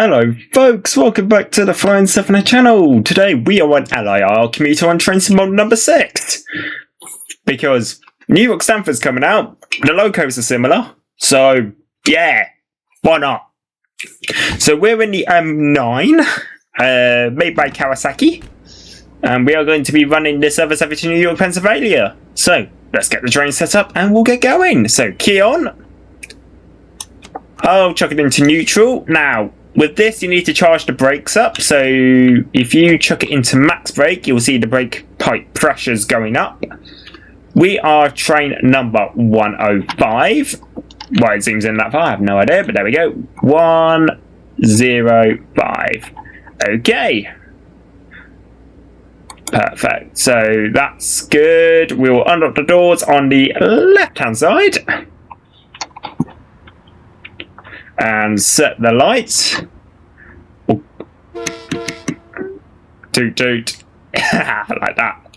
Hello folks, welcome back to the Flying Symphony channel. Today we are on LIRR Commuter on train sim mod number 6. Because New York Stanford's coming out, the locos are similar, so yeah, why not? So we're in the M9, made by Kawasaki, and we are going to be running this service over to New York, Pennsylvania. So let's get the train set up and we'll get going. So key on. I'll chuck it into neutral. Now, with this, you need to charge the brakes up. So if you chuck it into max brake, you'll see the brake pipe pressures going up. We are train number 105. Why it zooms in that far, I have no idea, but there we go. 105. Okay. Perfect. So that's good. We will unlock the doors on the left-hand side. And set the lights. Oh. Toot toot. Like that.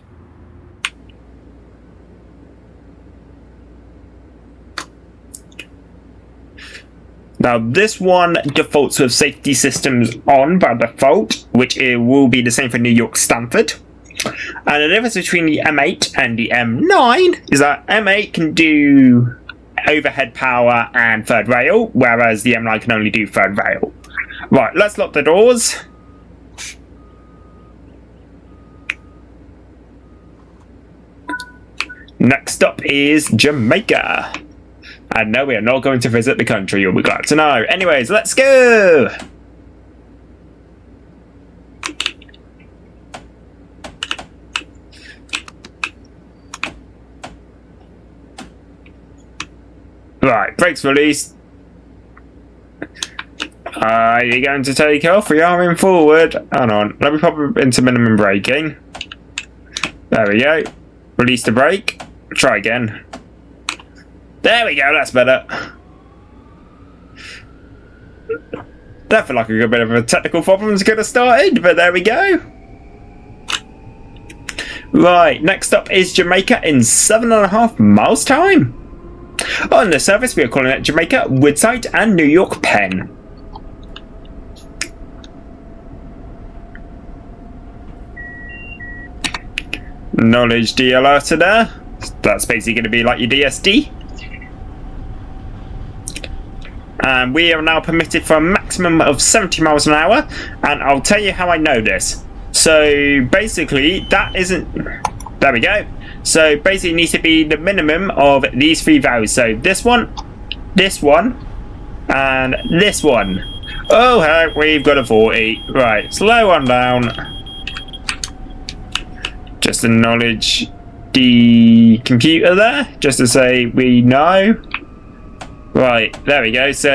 Now this one defaults with safety systems on by default, which it will be the same for New York Stanford. And the difference between the M8 and the M9 is that M8 can do overhead power and third rail, whereas the M9 can only do third rail. Right, let's lock the doors. Next up is Jamaica. And no, we are not going to visit the country, you'll be glad to know. Anyways, let's go! Right, brakes released. Are you going to take off? We are in forward. Hang on, let me pop it into minimum braking. There we go. Release the brake. Try again. There we go, that's better. That felt like a good bit of a technical problem to get us started, but there we go. Right, next up is Jamaica in 7.5 miles time. On the service, we are calling it Jamaica, Woodside, and New York Penn. Knowledge DLR to there. That's basically going to be like your DSD. And we are now permitted for a maximum of 70 miles an hour. And I'll tell you how I know this. So basically, that isn't... There we go. So basically it needs to be the minimum of these 3 values. So this one, and this one. Oh heck, we've got a 40. Right, slow on down. Just acknowledge the computer there, just to say we know. Right, there we go. So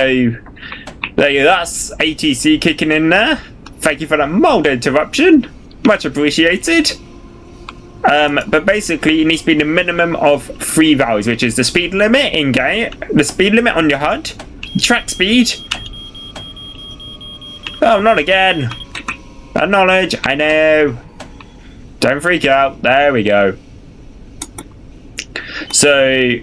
there you go, that's ATC kicking in there. Thank you for that mild interruption. Much appreciated. But basically, it needs to be the minimum of 3 values, which is the speed limit in game, the speed limit on your HUD, track speed. Oh, not again. Acknowledge, I know. Don't freak out. There we go. So,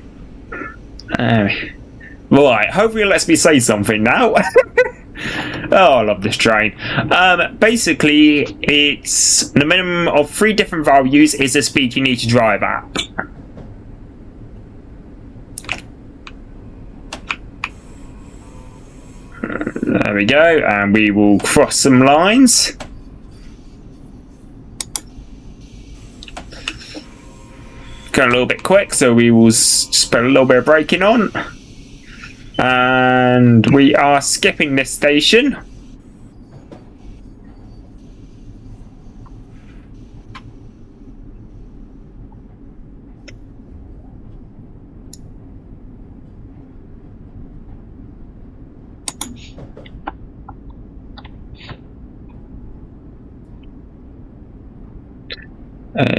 right. Hopefully, it lets me say something now. Oh, I love this train. Basically, it's the minimum of 3 different values is the speed you need to drive at. There we go, and we will cross some lines. Going a little bit quick, so we will just put a little bit of braking on. And we are skipping this station.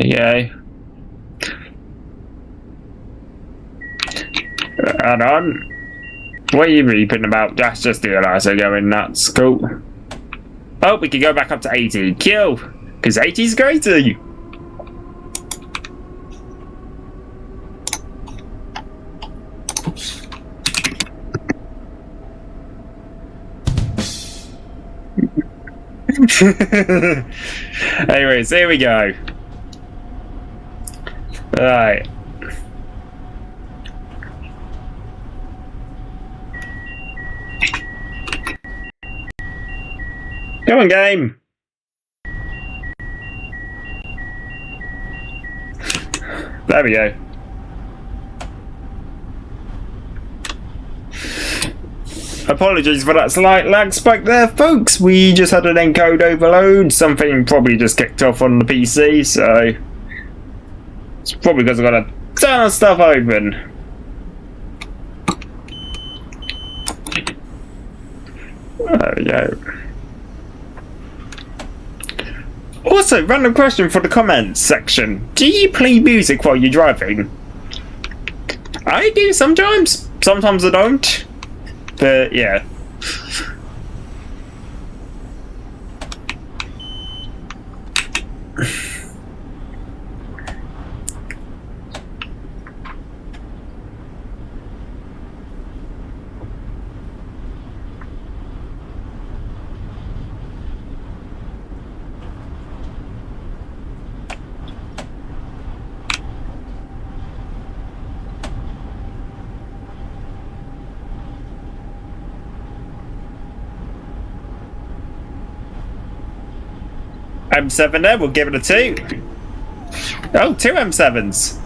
Yeah. Hold on. What are you reaping about? That's just the ELISA going nuts. Cool. Oh, we can go back up to 80. Kill! Because 80 is greater. Anyways, here we go. Right. Come on, game. There we go. Apologies for that slight lag spike there, folks. We just had an encode overload. Something probably just kicked off on the PC, so it's probably because I've got a ton of stuff open. There we go. Also, random question for the comments section. Do you play music while you're driving? I do sometimes. Sometimes I don't. But yeah. M7 there, we'll give it a 2. Oh, 2 M7s.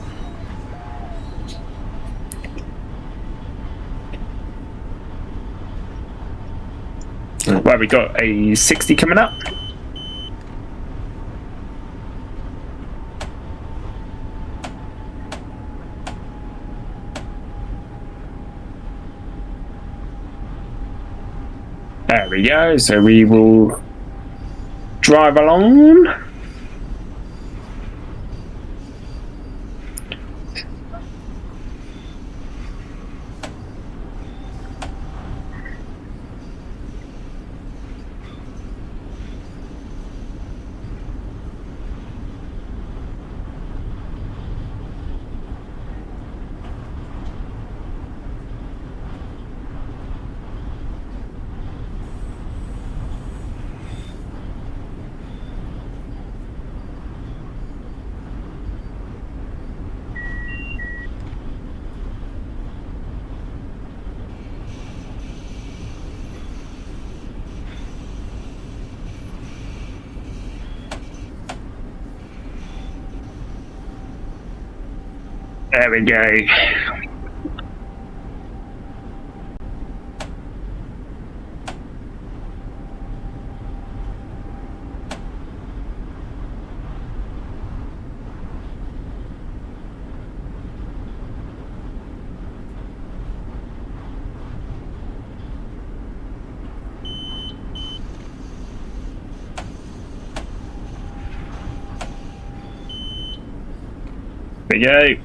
Well, we got a 60 coming up. There we go, so we will drive along. There we go. There we go.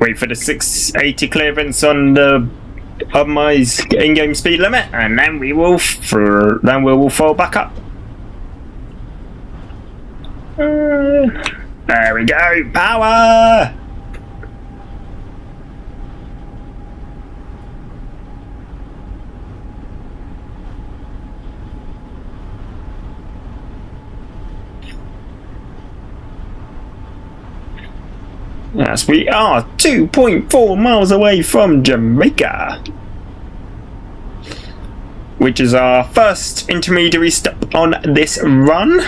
Wait for the 680 clearance on my in-game speed limit, and then we will fall back up. There we go, power. Yes, we are 2.4 miles away from Jamaica, which is our first intermediary stop on this run.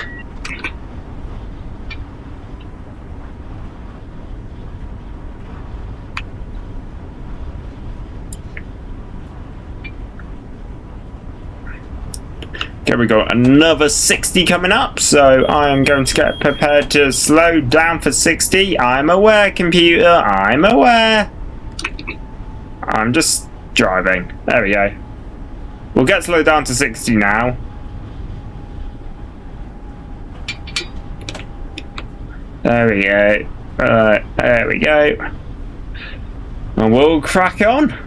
Okay, we got another 60 coming up, so I am going to get prepared to slow down for 60. I'm aware, computer, I'm aware. I'm just driving. There we go. We'll get slowed down to 60 now. There we go. There we go. And we'll crack on.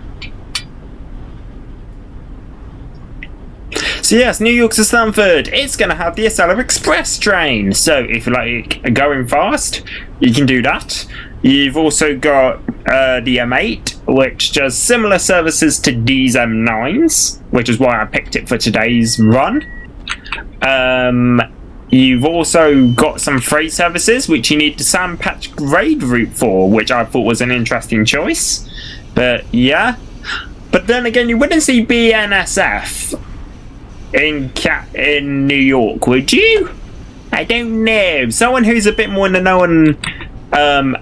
So yes, New York to Stamford, it's going to have the Acela Express train. So if you like going fast, you can do that. You've also got the M8, which does similar services to these M9s, which is why I picked it for today's run. You've also got some freight services which you need the Sandpatch Grade route for, which I thought was an interesting choice. But yeah. But then again, you wouldn't see BNSF in New York, would you? I don't know. Someone who's a bit more in the know on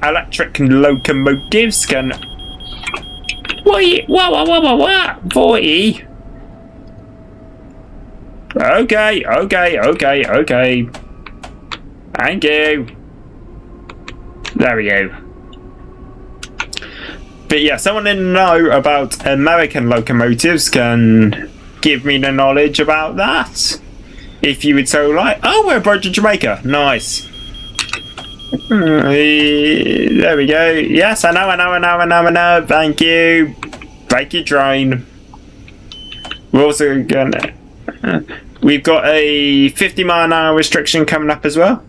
electric locomotives can... What? 40? Okay. Thank you. There we go. But yeah, someone in the know about American locomotives can give me the knowledge about that. If you would so like. Oh, we're approaching Jamaica. Nice. There we go. Yes, I know. Thank you. Thank you, train. We're also gonna... We've got a 50-mile-an-hour restriction coming up as well.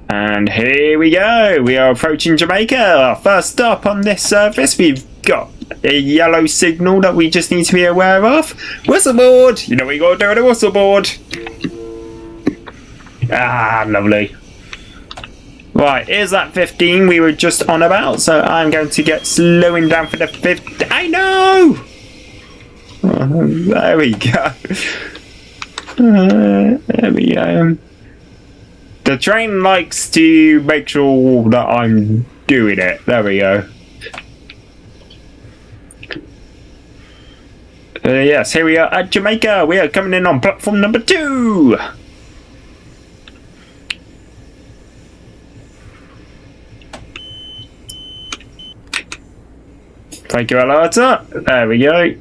And here we go. We are approaching Jamaica. Our first stop on this service. We've got a yellow signal that we just need to be aware of. Whistleboard! You know what you gotta do with a whistleboard. Ah, lovely. Right, here's that 15 we were just on about. So I'm going to get slowing down for the 50. I know! Oh, there we go. There we go. The train likes to make sure that I'm doing it. There we go. Yes, here we are at Jamaica. We are coming in on platform number 2. Thank you, Alerta. There we go.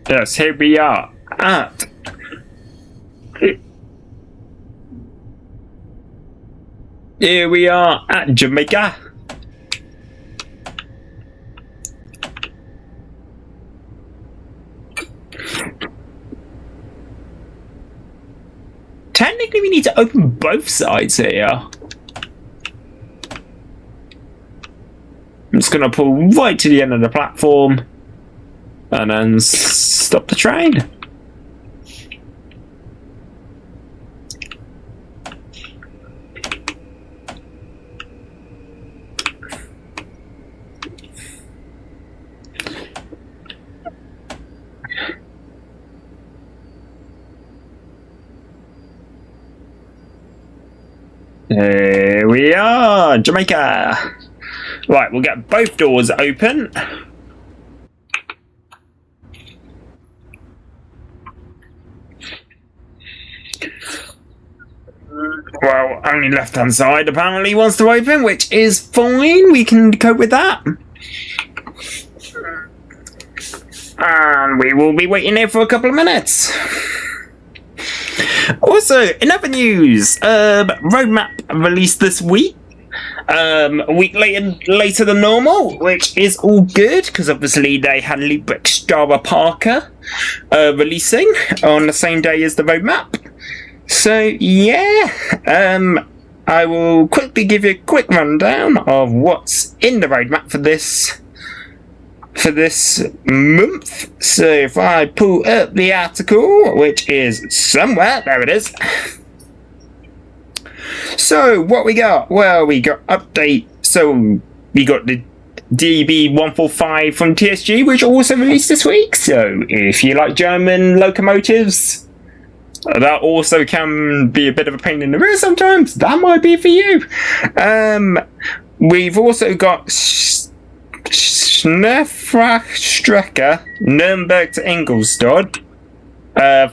Yes, here we are at Jamaica. Technically, we need to open both sides here. I'm just going to pull right to the end of the platform and then stop the train. Here we are, Jamaica. Right, we'll get both doors open. Well, only left-hand side apparently wants to open, which is fine. We can cope with that. And we will be waiting here for a couple of minutes. Also, in other news, roadmap released this week. A week later than normal, which is all good because obviously they had Lubric Strava Parker releasing on the same day as the roadmap. So yeah, I will quickly give you a quick rundown of what's in the roadmap for this month. So if I pull up the article, which is somewhere, there it is. So what we got? Well, we got update. So we got the DB145 from TSG, which also released this week. So if you like German locomotives, that also can be a bit of a pain in the rear sometimes. That might be for you. We've also got Schnellfahrstrecke Nuremberg to Ingolstadt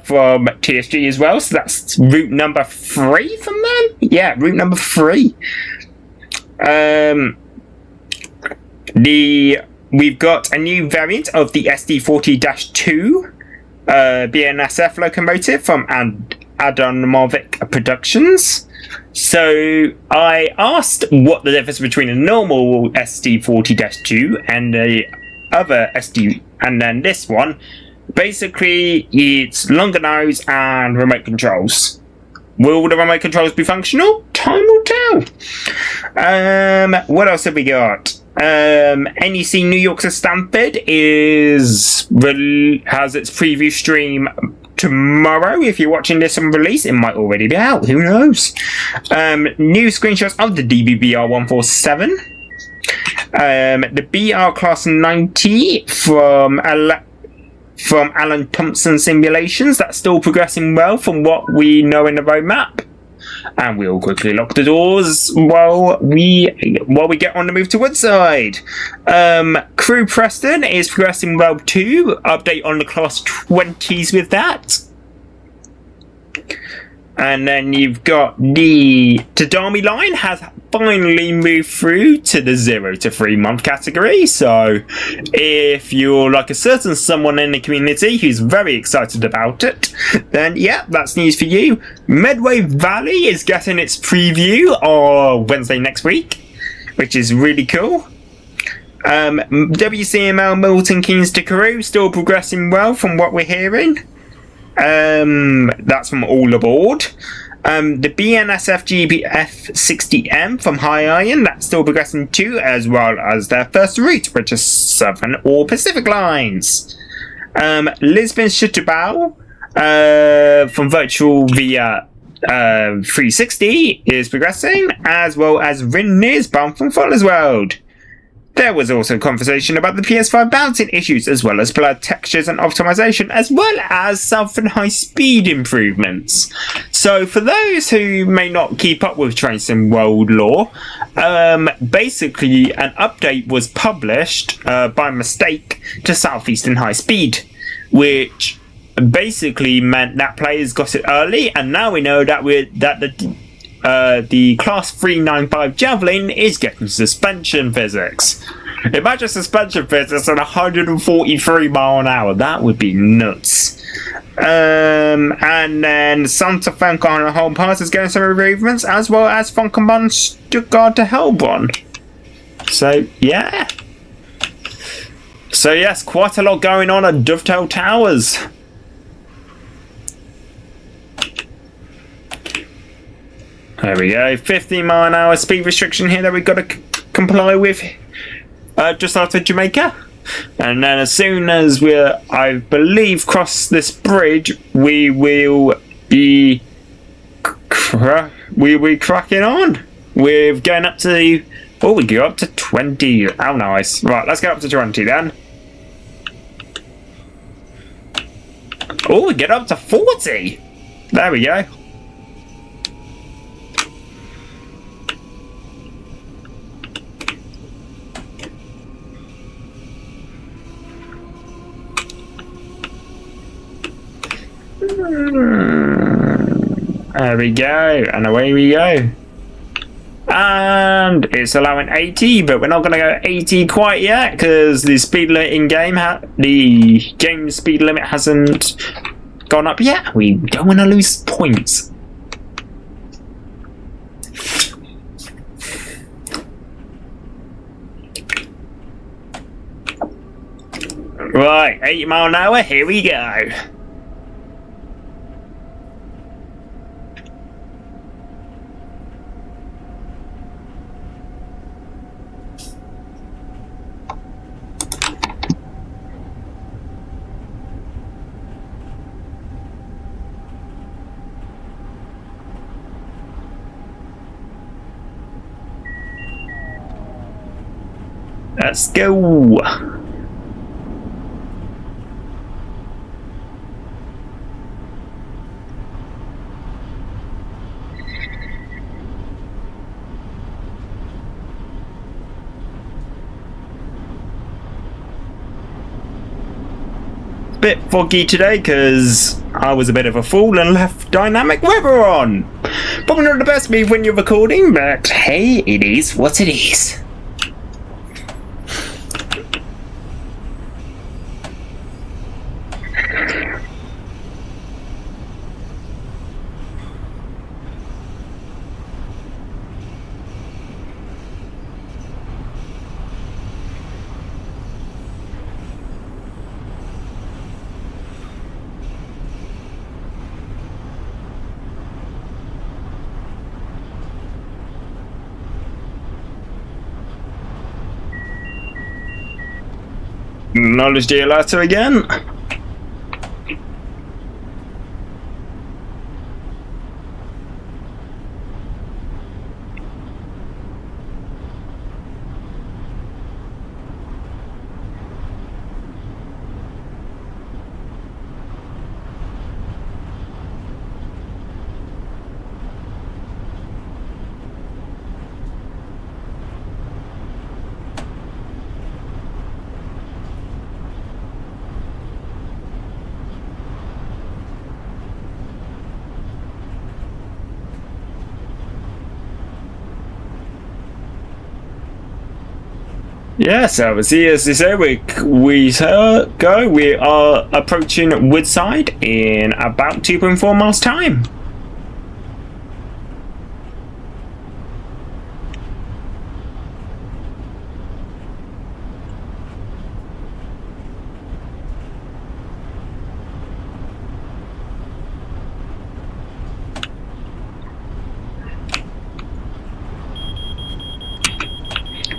from TSG as well. So that's route number 3 from them. Yeah, route number 3. We've got a new variant of the SD40-2 BNSF locomotive from Adamovic Productions. So I asked what the difference between a normal SD40-2 and the other SD, and then this one. Basically, it's longer nose and remote controls. Will the remote controls be functional? Time will tell. What else have we got? NEC New York to Stamford has its preview stream tomorrow. If you're watching this on release, it might already be out. Who knows? New screenshots of the DBBR 147. The BR Class 90 from Alan Thompson Simulations. That's still progressing well from what we know in the roadmap. And we'll quickly lock the doors while we get on the move to Woodside. Crew Preston is progressing well too. Update on the Class 20s with that. And then you've got the Tadami line has finally moved through to the 0 to 3 month category. So if you're like a certain someone in the community who's very excited about it, then yeah, that's news for you. Medway Valley is getting its preview on Wednesday next week, which is really cool. WCML Milton Keynes to Carew still progressing well from what we're hearing. That's from all aboard. The BNSF GBF 60M from High Iron, that's still progressing too, as well as their first route, which is Southern or Pacific lines. Lisbon Shutterbau from Virtual via 360 is progressing, as well as Rinne's bound from Fuller's World. There was also conversation about the PS5 balancing issues, as well as blur textures and optimization, as well as Southern high-speed improvements. So for those who may not keep up with Train Sim World lore, basically an update was published by mistake to Southeastern High Speed, which basically meant that players got it early, and now we know that the Class 395 Javelin is getting suspension physics. Imagine suspension physics at 143 mile an hour. That would be nuts. And then Santa Fe and Home Pass is getting some improvements, as well as Funkenbahn Stuttgart to Helbron. So yeah. So yes, quite a lot going on at Dovetail Towers. There we go, 15 mile an hour speed restriction here that we've got to comply with just after Jamaica. And then as soon as I believe, cross this bridge, we will be cracking on. We're going up to, we go up to 20. How nice. Right, let's go up to 20 then. Oh, we get up to 40. There we go. There we go, and away we go. And it's allowing 80, but we're not going to go 80 quite yet because the speed limit in game, the game speed limit hasn't gone up yet. We don't want to lose points. Right, 80 mile an hour, here we go. Let's go. bit foggy today because I was a bit of a fool and left dynamic weather on. Probably not the best move when you're recording, but hey, it is what it is. Acknowledge the letter again. Yeah, so as you say, we are approaching Woodside in about 2.4 miles time.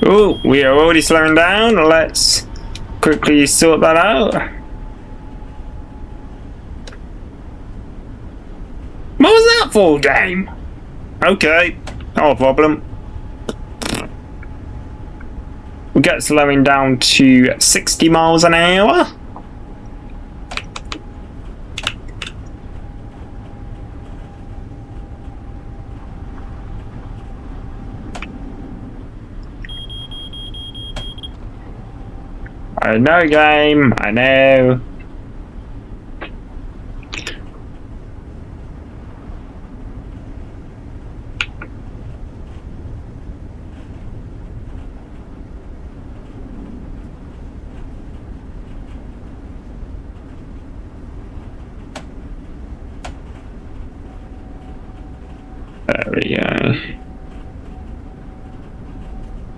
Oh, we are already slowing down. Let's quickly sort that out. What was that for, game? Okay, no problem. We get slowing down to 60 miles an hour. I know, game, I know. There we go.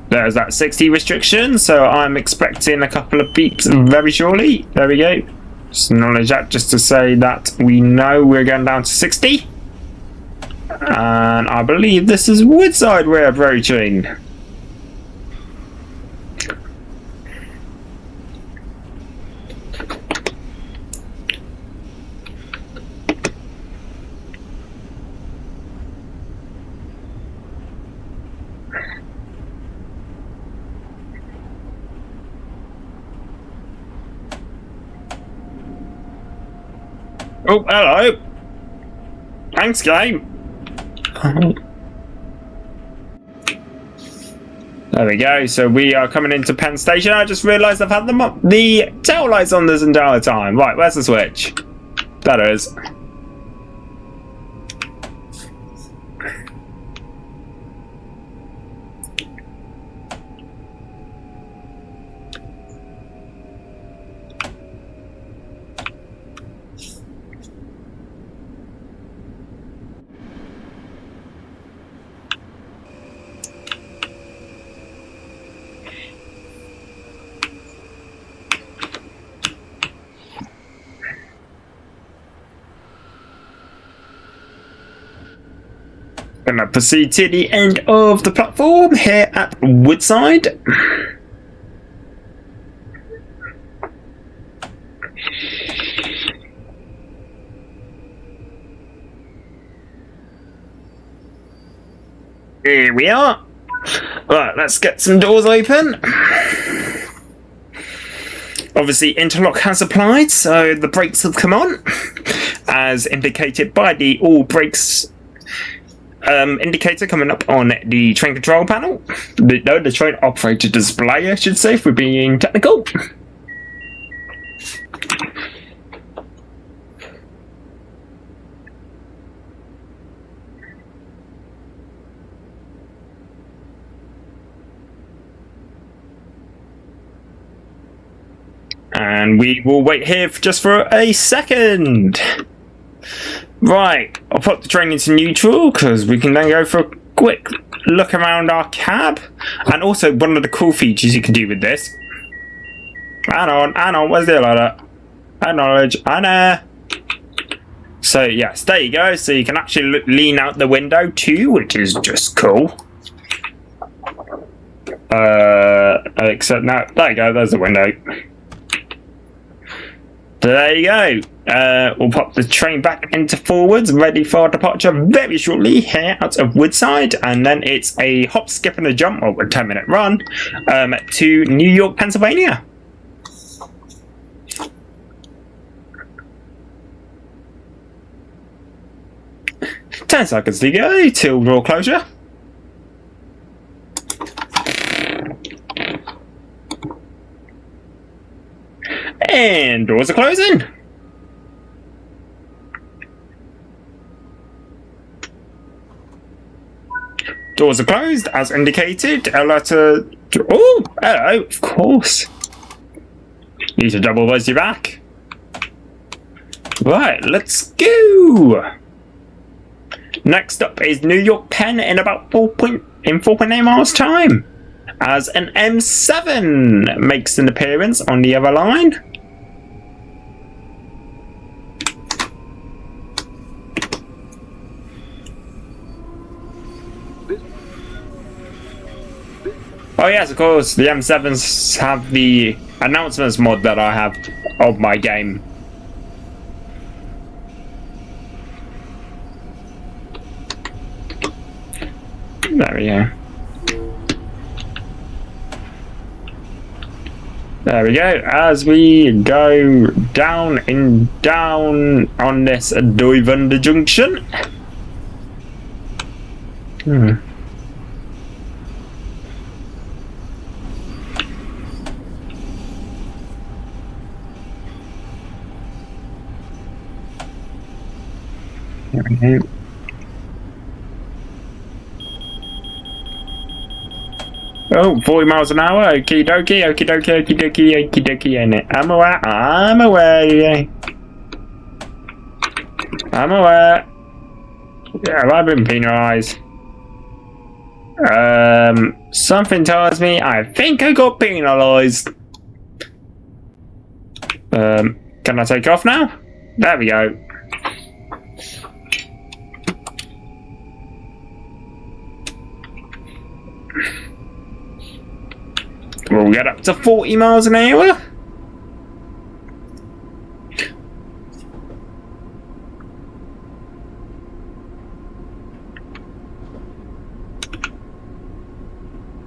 There's that 60 restriction, so I'm expecting a couple of beeps very shortly. There we go. Just acknowledge that just to say that we know we're going down to 60. And I believe this is Woodside we're approaching. Oh, hello. Thanks, game. There we go. So we are coming into Penn Station. I just realised I've had the tail lights on this entire time. Right, where's the switch? That is. Gonna proceed to the end of the platform here at Woodside. Here we are. Right, let's get some doors open. Obviously, interlock has applied, so the brakes have come on, as indicated by the all brakes indicator coming up on the train control panel. The train operator display, I should say, for being technical. And we will wait here just for a second. Right, I'll put the train into neutral because we can then go for a quick look around our cab. And also, one of the cool features you can do with this. Hang on, where's the ladder? Acknowledge, Anna. So, yes, there you go. So you can actually lean out the window too, which is just cool. Except now, there you go, there's the window. There you go. We'll pop the train back into forwards, ready for departure very shortly here out of Woodside, and then it's a hop, skip, and a jump, or a 10-minute run to New York, Pennsylvania. Ten seconds to go till door closure. And doors are closing. Doors are closed as indicated. A letter. Oh, hello, of course. Need to double buzz you back. Right, let's go. Next up is New York Penn in about 4.8 miles time, as an M7 makes an appearance on the other line. Oh yes, of course, the M7s have the announcements mod that I have of my game. There we go. There we go. As we go down on this Jamaica Junction. There we go. Oh, 40 miles an hour, okie dokie, okie dokie, okie dokie, okie dokie, ain't it? I'm aware, I'm aware. Yeah, have I been penalised? Something tells me I think I got penalised. Can I take off now? There we go. We'll get up to 40 miles an hour.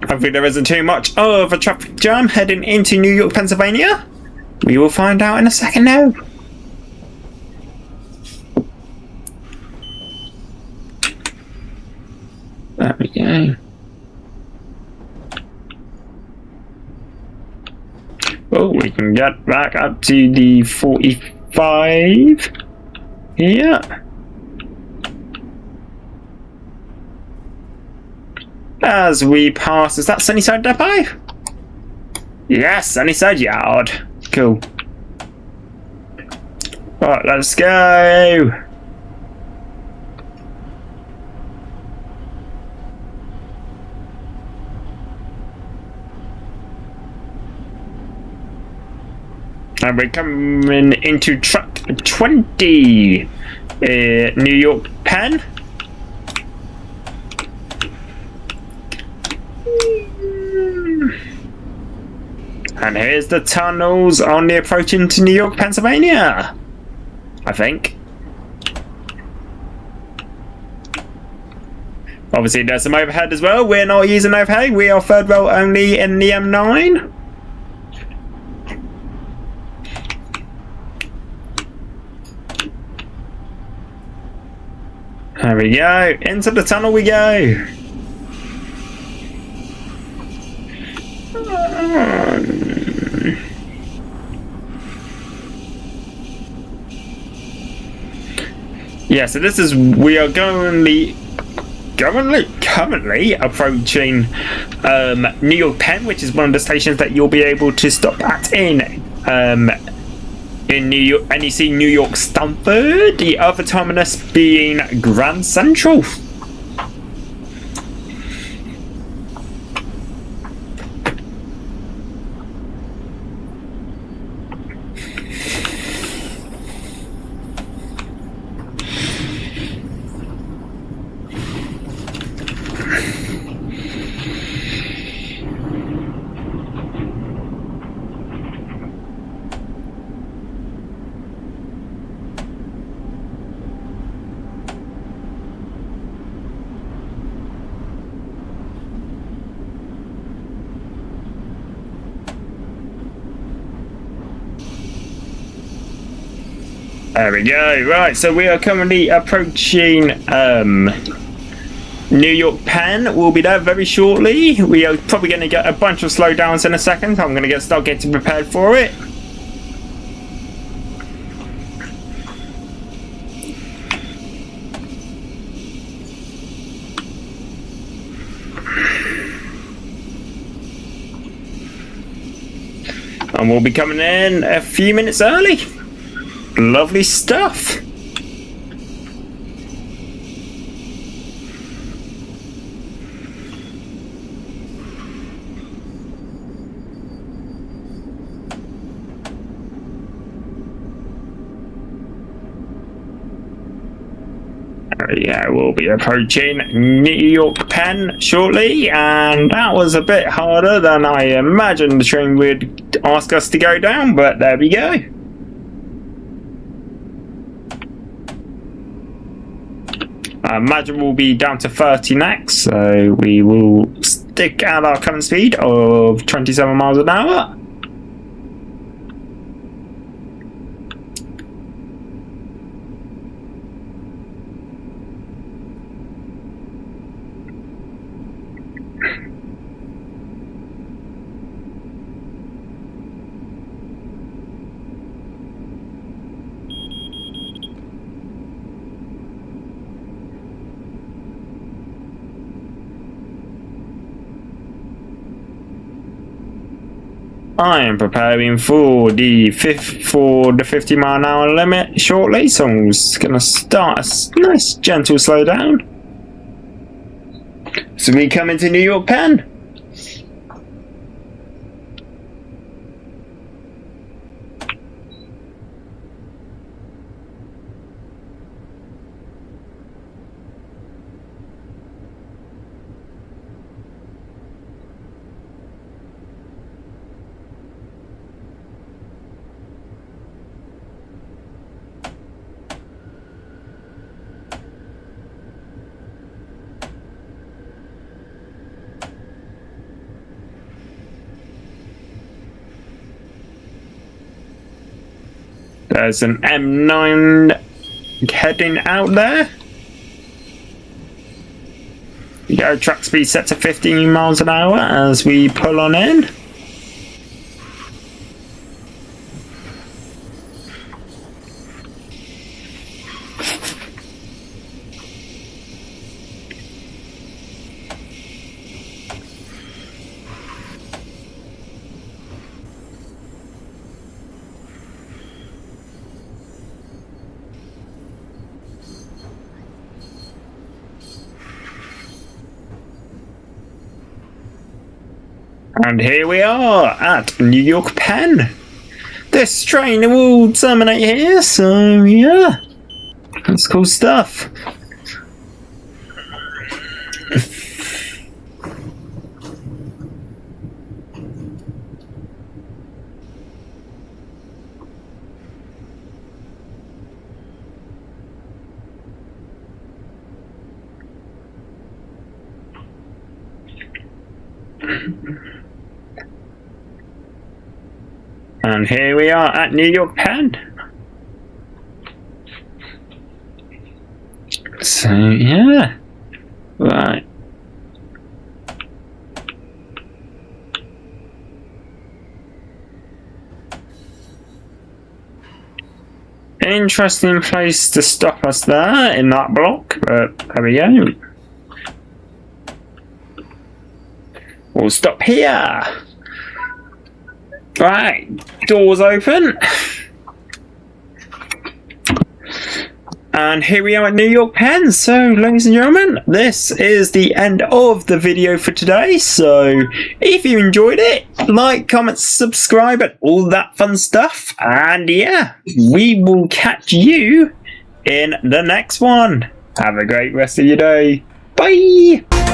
Hopefully there isn't too much of a traffic jam heading into New York, Pennsylvania. We will find out in a second now. There we go. Oh, we can get back up to the 45 here. As we pass, is that Sunnyside Depot? Yes, Sunnyside Yard. Cool. Right, let's go. And we're coming into truck 20, New York Penn. And here's the tunnels on the approach into New York, Pennsylvania, I think. Obviously there's some overhead as well. We're not using overhead, we are third rail only in the M9. There we go, into the tunnel we go. Yeah, so this is, we are currently approaching New York Penn, which is one of the stations that you'll be able to stop at in in New York, NEC New York Stamford, the other terminus being Grand Central. There we go. Right, so we are currently approaching New York Penn. We'll be there very shortly. We are probably going to get a bunch of slowdowns in a second. I'm going to start getting prepared for it. And we'll be coming in a few minutes early. Lovely stuff. Yeah, we'll be approaching New York Penn shortly, and that was a bit harder than I imagined the train would ask us to go down, but there we go. I imagine we'll be down to 30 next, so we will stick at our current speed of 27 miles an hour. I am preparing for the 50 mile an hour limit shortly, so I'm just going to start a nice gentle slowdown. So we come into New York Penn. There's an M9 heading out there. We go, track speed set to 15 miles an hour as we pull on in. And here we are at New York Penn. This train will terminate here, so yeah, that's cool stuff. And here we are at New York Penn. So yeah, right. Interesting place to stop us there in that block, but there we go. We'll stop here. Right, doors open. And here we are at New York Penn. So, ladies and gentlemen, this is the end of the video for today. So, if you enjoyed it, like, comment, subscribe, and all that fun stuff. And yeah, we will catch you in the next one. Have a great rest of your day. Bye!